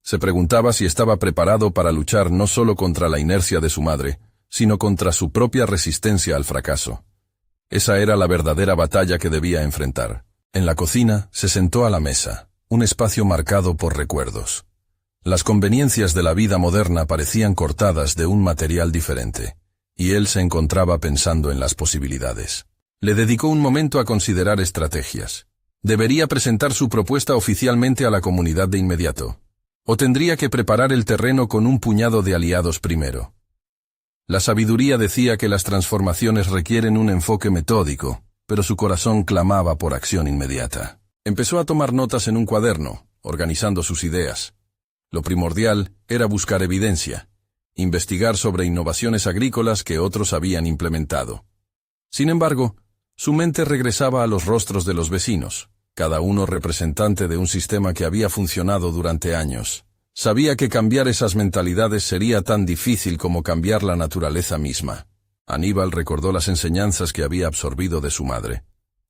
Speaker 1: Se preguntaba si estaba preparado para luchar no solo contra la inercia de su madre, sino contra su propia resistencia al fracaso. Esa era la verdadera batalla que debía enfrentar. En la cocina, se sentó a la mesa, un espacio marcado por recuerdos. Las conveniencias de la vida moderna parecían cortadas de un material diferente, y él se encontraba pensando en las posibilidades. Le dedicó un momento a considerar estrategias. ¿Debería presentar su propuesta oficialmente a la comunidad de inmediato? ¿O tendría que preparar el terreno con un puñado de aliados primero? La sabiduría decía que las transformaciones requieren un enfoque metódico, pero su corazón clamaba por acción inmediata. Empezó a tomar notas en un cuaderno, organizando sus ideas. Lo primordial era buscar evidencia, investigar sobre innovaciones agrícolas que otros habían implementado. Sin embargo, su mente regresaba a los rostros de los vecinos, cada uno representante de un sistema que había funcionado durante años. Sabía que cambiar esas mentalidades sería tan difícil como cambiar la naturaleza misma. Aníbal recordó las enseñanzas que había absorbido de su madre.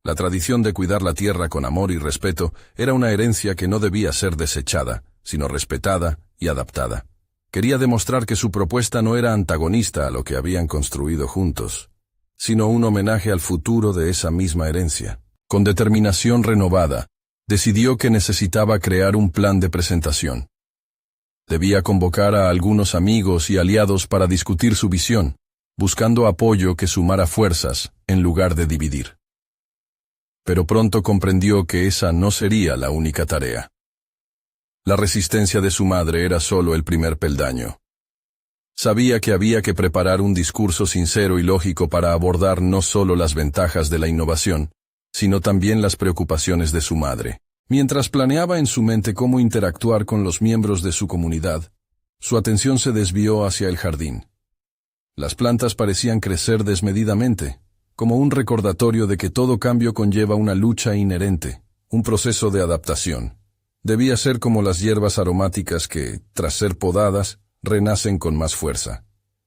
Speaker 1: La tradición de cuidar la tierra con amor y respeto era una herencia que no debía ser desechada, sino respetada y adaptada. Quería demostrar que su propuesta no era antagonista a lo que habían construido juntos, sino un homenaje al futuro de esa misma herencia. Con determinación renovada, decidió que necesitaba crear un plan de presentación. Debía convocar a algunos amigos y aliados para discutir su visión, buscando apoyo que sumara fuerzas en lugar de dividir. Pero pronto comprendió que esa no sería la única tarea. La resistencia de su madre era solo el primer peldaño. Sabía que había que preparar un discurso sincero y lógico para abordar no solo las ventajas de la innovación, sino también las preocupaciones de su madre. Mientras planeaba en su mente cómo interactuar con los miembros de su comunidad, su atención se desvió hacia el jardín. Las plantas parecían crecer desmedidamente, como un recordatorio de que todo cambio conlleva una lucha inherente, un proceso de adaptación. Debía ser como las hierbas aromáticas que, tras ser podadas, renacen con más fuerza.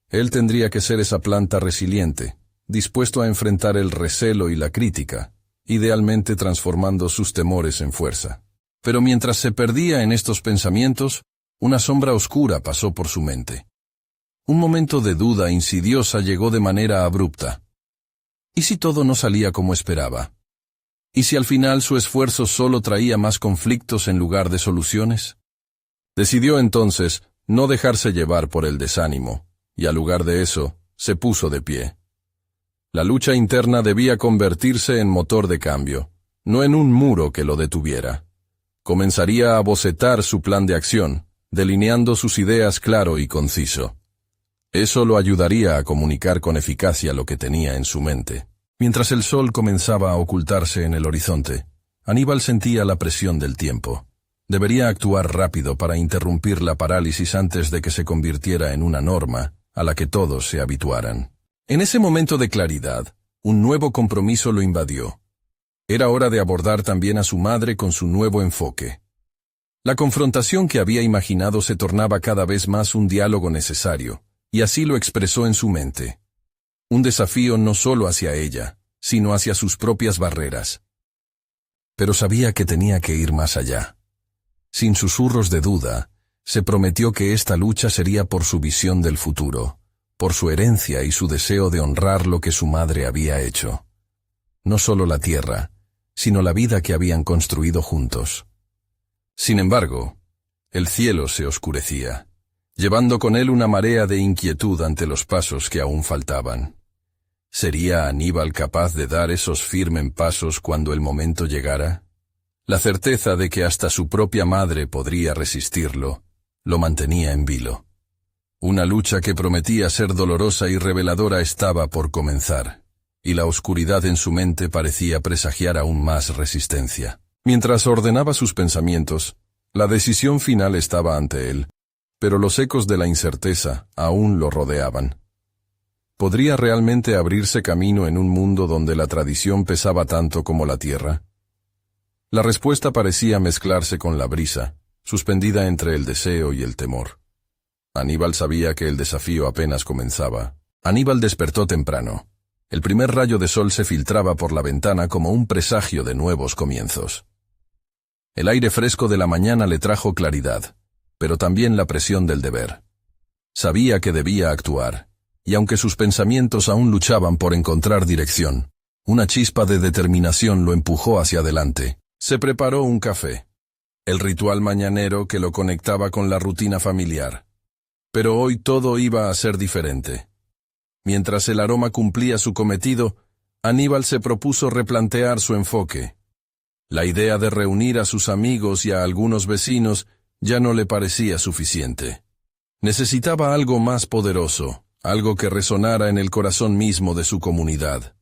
Speaker 1: Él tendría que ser esa planta resiliente, dispuesto a enfrentar el recelo y la crítica, idealmente transformando sus temores en fuerza. Pero mientras se perdía en estos pensamientos, una sombra oscura pasó por su mente. Un momento de duda insidiosa llegó de manera abrupta. ¿Y si todo no salía como esperaba? ¿Y si al final su esfuerzo solo traía más conflictos en lugar de soluciones? Decidió entonces no dejarse llevar por el desánimo, y al lugar de eso, se puso de pie. La lucha interna debía convertirse en motor de cambio, no en un muro que lo detuviera. Comenzaría a bocetar su plan de acción, delineando sus ideas claro y conciso. Eso lo ayudaría a comunicar con eficacia lo que tenía en su mente. Mientras el sol comenzaba a ocultarse en el horizonte, Aníbal sentía la presión del tiempo. Debería actuar rápido para interrumpir la parálisis antes de que se convirtiera en una norma a la que todos se habituaran. En ese momento de claridad, un nuevo compromiso lo invadió. Era hora de abordar también a su madre con su nuevo enfoque. La confrontación que había imaginado se tornaba cada vez más un diálogo necesario, y así lo expresó en su mente. Un desafío no solo hacia ella, sino hacia sus propias barreras. Pero sabía que tenía que ir más allá. Sin susurros de duda, se prometió que esta lucha sería por su visión del futuro, por su herencia y su deseo de honrar lo que su madre había hecho. No solo la tierra, sino la vida que habían construido juntos. Sin embargo, el cielo se oscurecía, llevando con él una marea de inquietud ante los pasos que aún faltaban. ¿Sería Aníbal capaz de dar esos firmes pasos cuando el momento llegara? La certeza de que hasta su propia madre podría resistirlo, lo mantenía en vilo. Una lucha que prometía ser dolorosa y reveladora estaba por comenzar, y la oscuridad en su mente parecía presagiar aún más resistencia. Mientras ordenaba sus pensamientos, la decisión final estaba ante él, pero los ecos de la incerteza aún lo rodeaban. ¿Podría realmente abrirse camino en un mundo donde la tradición pesaba tanto como la tierra? La respuesta parecía mezclarse con la brisa, suspendida entre el deseo y el temor. Aníbal sabía que el desafío apenas comenzaba. Aníbal despertó temprano. El primer rayo de sol se filtraba por la ventana como un presagio de nuevos comienzos. El aire fresco de la mañana le trajo claridad, pero también la presión del deber. Sabía que debía actuar, y aunque sus pensamientos aún luchaban por encontrar dirección, una chispa de determinación lo empujó hacia adelante. Se preparó un café, el ritual mañanero que lo conectaba con la rutina familiar. Pero hoy todo iba a ser diferente. Mientras el aroma cumplía su cometido, Aníbal se propuso replantear su enfoque. La idea de reunir a sus amigos y a algunos vecinos ya no le parecía suficiente. Necesitaba algo más poderoso, algo que resonara en el corazón mismo de su comunidad.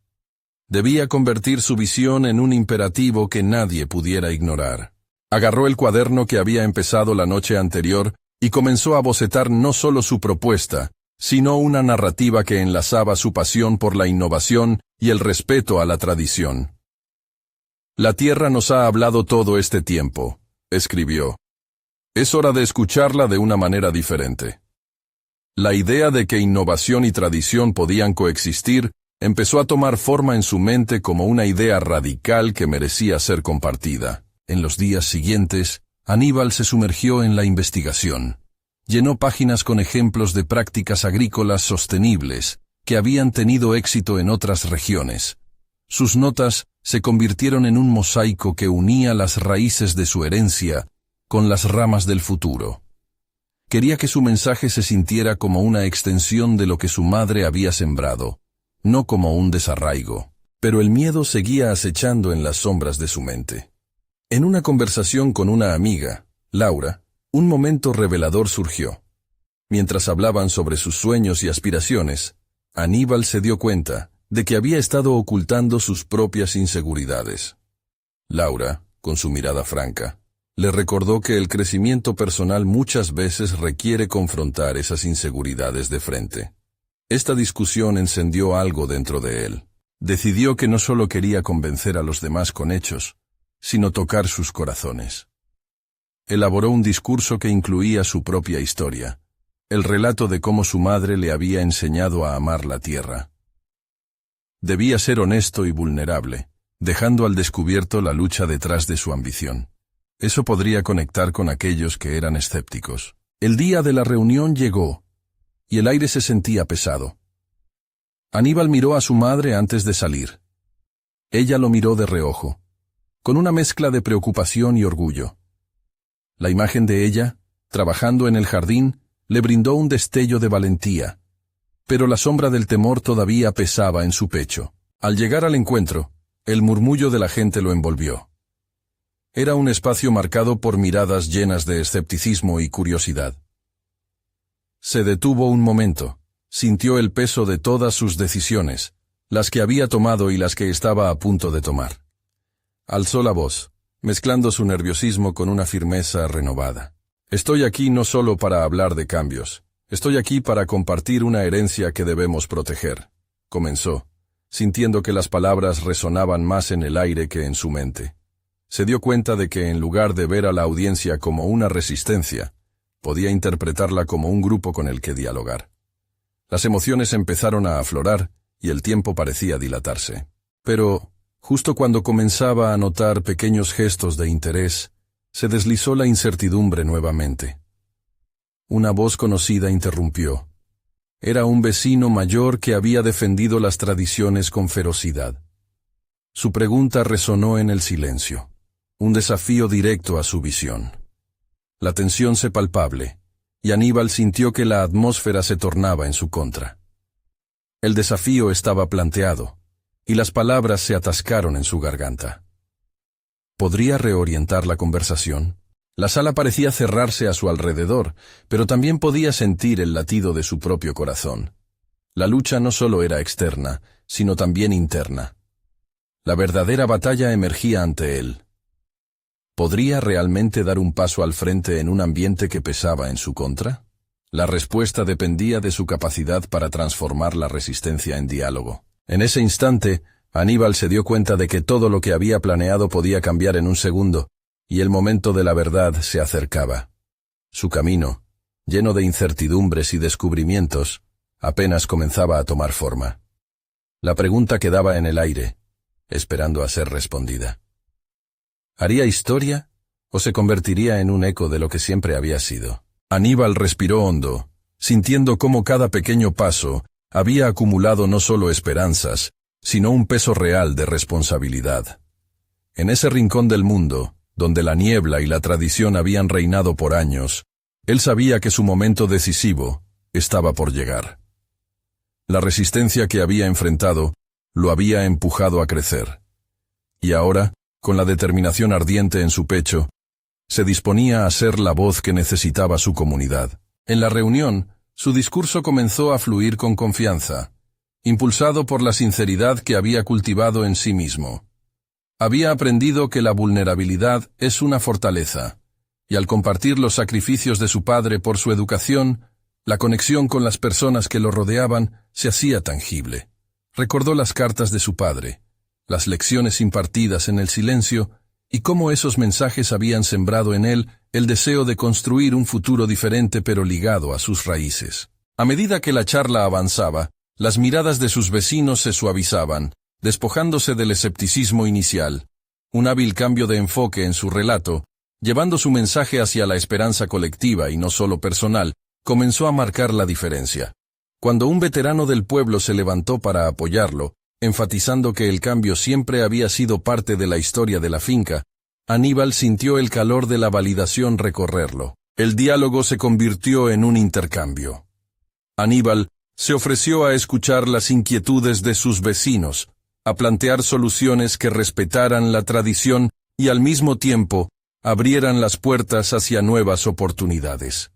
Speaker 1: Debía convertir su visión en un imperativo que nadie pudiera ignorar. Agarró el cuaderno que había empezado la noche anterior y comenzó a bocetar no solo su propuesta, sino una narrativa que enlazaba su pasión por la innovación y el respeto a la tradición. La tierra nos ha hablado todo este tiempo, escribió. Es hora de escucharla de una manera diferente. La idea de que innovación y tradición podían coexistir empezó a tomar forma en su mente como una idea radical que merecía ser compartida. En los días siguientes, Aníbal se sumergió en la investigación. Llenó páginas con ejemplos de prácticas agrícolas sostenibles que habían tenido éxito en otras regiones. Sus notas se convirtieron en un mosaico que unía las raíces de su herencia con las ramas del futuro. Quería que su mensaje se sintiera como una extensión de lo que su madre había sembrado, no como un desarraigo. Pero el miedo seguía acechando en las sombras de su mente. En una conversación con una amiga, Laura, un momento revelador surgió. Mientras hablaban sobre sus sueños y aspiraciones, Aníbal se dio cuenta de que había estado ocultando sus propias inseguridades. Laura, con su mirada franca, le recordó que el crecimiento personal muchas veces requiere confrontar esas inseguridades de frente. Esta discusión encendió algo dentro de él. Decidió que no solo quería convencer a los demás con hechos, sino tocar sus corazones. Elaboró un discurso que incluía su propia historia, el relato de cómo su madre le había enseñado a amar la tierra. Debía ser honesto y vulnerable, dejando al descubierto la lucha detrás de su ambición. Eso podría conectar con aquellos que eran escépticos. El día de la reunión llegó, y el aire se sentía pesado. Aníbal miró a su madre antes de salir. Ella lo miró de reojo, con una mezcla de preocupación y orgullo. La imagen de ella, trabajando en el jardín, le brindó un destello de valentía, pero la sombra del temor todavía pesaba en su pecho. Al llegar al encuentro, el murmullo de la gente lo envolvió. Era un espacio marcado por miradas llenas de escepticismo y curiosidad. Se detuvo un momento, sintió el peso de todas sus decisiones, las que había tomado y las que estaba a punto de tomar. Alzó la voz, mezclando su nerviosismo con una firmeza renovada. Estoy aquí no solo para hablar de cambios, estoy aquí para compartir una herencia que debemos proteger, comenzó, sintiendo que las palabras resonaban más en el aire que en su mente. Se dio cuenta de que en lugar de ver a la audiencia como una resistencia, podía interpretarla como un grupo con el que dialogar. Las emociones empezaron a aflorar y el tiempo parecía dilatarse. Pero, justo cuando comenzaba a notar pequeños gestos de interés, se deslizó la incertidumbre nuevamente. Una voz conocida interrumpió. Era un vecino mayor que había defendido las tradiciones con ferocidad. Su pregunta resonó en el silencio, un desafío directo a su visión. La tensión se palpable, y Aníbal sintió que la atmósfera se tornaba en su contra. El desafío estaba planteado, y las palabras se atascaron en su garganta. ¿Podría reorientar la conversación? La sala parecía cerrarse a su alrededor, pero también podía sentir el latido de su propio corazón. La lucha no solo era externa, sino también interna. La verdadera batalla emergía ante él. ¿Podría realmente dar un paso al frente en un ambiente que pesaba en su contra? La respuesta dependía de su capacidad para transformar la resistencia en diálogo. En ese instante, Aníbal se dio cuenta de que todo lo que había planeado podía cambiar en un segundo, y el momento de la verdad se acercaba. Su camino, lleno de incertidumbres y descubrimientos, apenas comenzaba a tomar forma. La pregunta quedaba en el aire, esperando a ser respondida. ¿Haría historia o se convertiría en un eco de lo que siempre había sido? Aníbal respiró hondo, sintiendo cómo cada pequeño paso había acumulado no solo esperanzas, sino un peso real de responsabilidad. En ese rincón del mundo, donde la niebla y la tradición habían reinado por años, él sabía que su momento decisivo estaba por llegar. La resistencia que había enfrentado lo había empujado a crecer. Y ahora, con la determinación ardiente en su pecho, se disponía a ser la voz que necesitaba su comunidad. En la reunión, su discurso comenzó a fluir con confianza, impulsado por la sinceridad que había cultivado en sí mismo. Había aprendido que la vulnerabilidad es una fortaleza, y al compartir los sacrificios de su padre por su educación, la conexión con las personas que lo rodeaban se hacía tangible. Recordó las cartas de su padre, las lecciones impartidas en el silencio, y cómo esos mensajes habían sembrado en él el deseo de construir un futuro diferente pero ligado a sus raíces. A medida que la charla avanzaba, las miradas de sus vecinos se suavizaban, despojándose del escepticismo inicial. Un hábil cambio de enfoque en su relato, llevando su mensaje hacia la esperanza colectiva y no solo personal, comenzó a marcar la diferencia. Cuando un veterano del pueblo se levantó para apoyarlo, enfatizando que el cambio siempre había sido parte de la historia de la finca, Aníbal sintió el calor de la validación recorrerlo. El diálogo se convirtió en un intercambio. Aníbal se ofreció a escuchar las inquietudes de sus vecinos, a plantear soluciones que respetaran la tradición y al mismo tiempo abrieran las puertas hacia nuevas oportunidades.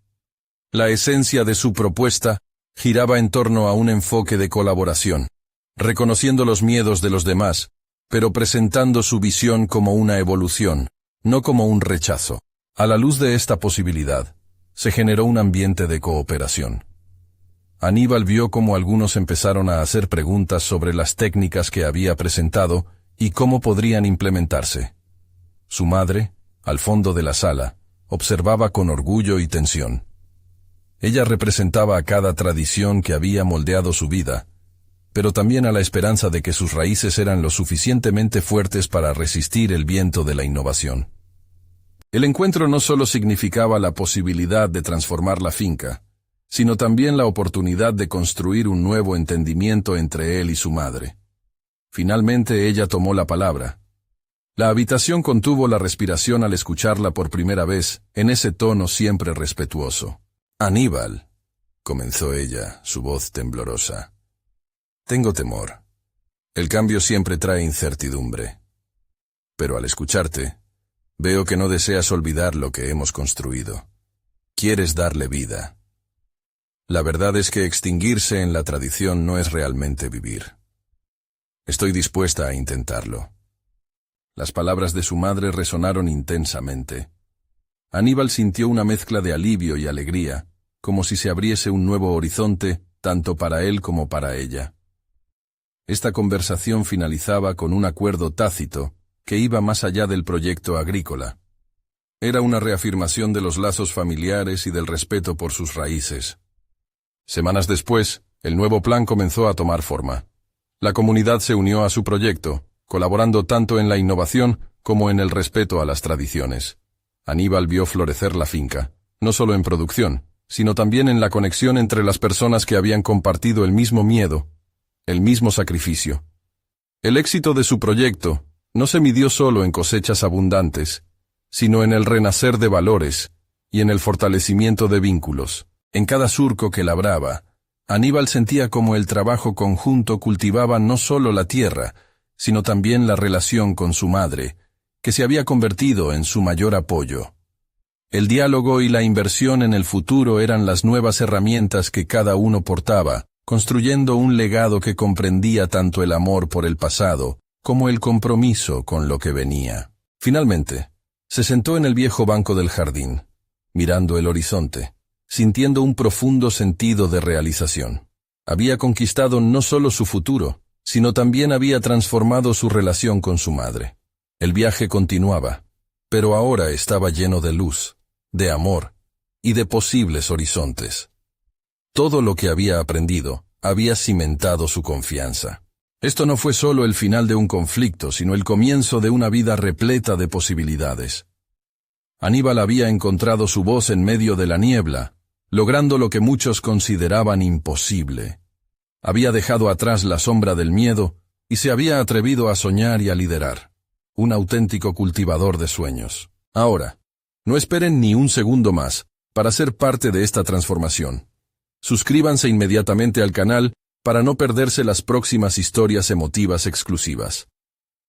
Speaker 1: La esencia de su propuesta giraba en torno a un enfoque de colaboración, reconociendo los miedos de los demás, pero presentando su visión como una evolución, no como un rechazo. A la luz de esta posibilidad, se generó un ambiente de cooperación. Aníbal vio cómo algunos empezaron a hacer preguntas sobre las técnicas que había presentado y cómo podrían implementarse. Su madre, al fondo de la sala, observaba con orgullo y tensión. Ella representaba a cada tradición que había moldeado su vida, pero también a la esperanza de que sus raíces eran lo suficientemente fuertes para resistir el viento de la innovación. El encuentro no solo significaba la posibilidad de transformar la finca, sino también la oportunidad de construir un nuevo entendimiento entre él y su madre. Finalmente ella tomó la palabra. La habitación contuvo la respiración al escucharla por primera vez, en ese tono siempre respetuoso. «Aníbal», comenzó ella, su voz temblorosa. «Tengo temor. El cambio siempre trae incertidumbre. Pero al escucharte, veo que no deseas olvidar lo que hemos construido. Quieres darle vida. La verdad es que extinguirse en la tradición no es realmente vivir. Estoy dispuesta a intentarlo». Las palabras de su madre resonaron intensamente. Aníbal sintió una mezcla de alivio y alegría, como si se abriese un nuevo horizonte, tanto para él como para ella. Esta conversación finalizaba con un acuerdo tácito, que iba más allá del proyecto agrícola. Era una reafirmación de los lazos familiares y del respeto por sus raíces. Semanas después, el nuevo plan comenzó a tomar forma. La comunidad se unió a su proyecto, colaborando tanto en la innovación como en el respeto a las tradiciones. Aníbal vio florecer la finca, no solo en producción, sino también en la conexión entre las personas que habían compartido el mismo miedo, el mismo sacrificio. El éxito de su proyecto no se midió solo en cosechas abundantes, sino en el renacer de valores y en el fortalecimiento de vínculos. En cada surco que labraba, Aníbal sentía como el trabajo conjunto cultivaba no solo la tierra, sino también la relación con su madre, que se había convertido en su mayor apoyo. El diálogo y la inversión en el futuro eran las nuevas herramientas que cada uno portaba, construyendo un legado que comprendía tanto el amor por el pasado como el compromiso con lo que venía. Finalmente, se sentó en el viejo banco del jardín, mirando el horizonte, sintiendo un profundo sentido de realización. Había conquistado no solo su futuro, sino también había transformado su relación con su madre. El viaje continuaba, pero ahora estaba lleno de luz, de amor y de posibles horizontes. Todo lo que había aprendido había cimentado su confianza. Esto no fue solo el final de un conflicto, sino el comienzo de una vida repleta de posibilidades. Aníbal había encontrado su voz en medio de la niebla, logrando lo que muchos consideraban imposible. Había dejado atrás la sombra del miedo y se había atrevido a soñar y a liderar. Un auténtico cultivador de sueños. Ahora, no esperen ni un segundo más para ser parte de esta transformación. Suscríbanse inmediatamente al canal para no perderse las próximas historias emotivas exclusivas.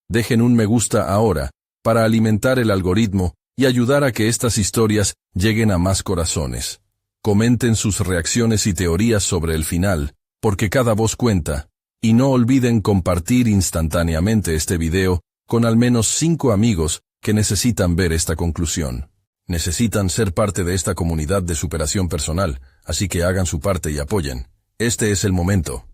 Speaker 1: Dejen un me gusta ahora para alimentar el algoritmo y ayudar a que estas historias lleguen a más corazones. Comenten sus reacciones y teorías sobre el final, porque cada voz cuenta, y no olviden compartir instantáneamente este video con al menos 5 amigos que necesitan ver esta conclusión. Necesitan ser parte de esta comunidad de superación personal, así que hagan su parte y apoyen. Este es el momento.